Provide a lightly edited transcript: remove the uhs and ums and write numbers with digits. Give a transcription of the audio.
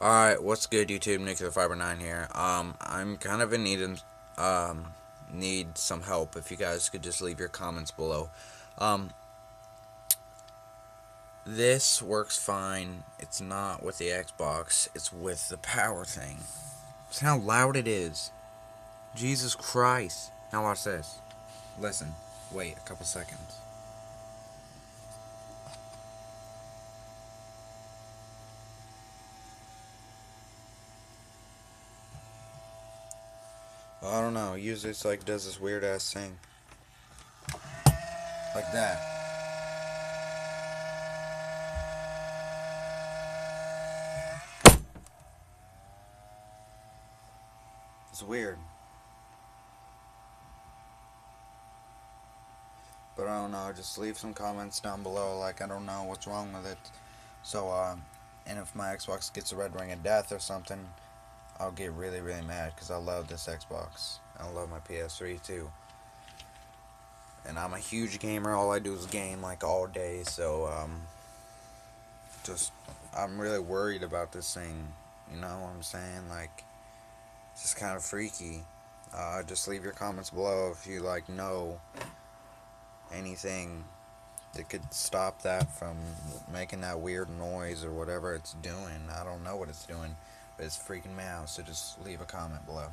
Alright, what's good YouTube? Nuclear Fiber 9 here. I'm kind of in need some help. If you guys could just leave your comments below. Um, this works fine. It's not with the Xbox, it's with the power thing. It's how loud it is. Jesus Christ. Now watch this. Listen. Wait a couple seconds. I don't know. Usually it's like does this weird ass thing. Like that. It's weird. But I don't know, just leave some comments down below, like I don't know what's wrong with it. So, and if my Xbox gets a red ring of death or something, I'll get really, really mad, because I love this Xbox. I love my PS3 too. And I'm a huge gamer, all I do is game, like, all day, so, just, I'm really worried about this thing, you know what I'm saying, like, it's just kind of freaky. Just leave your comments below if you, like, know anything that could stop that from making that weird noise or whatever it's doing. I don't know what it's doing, but it's freaking me out, so just leave a comment below.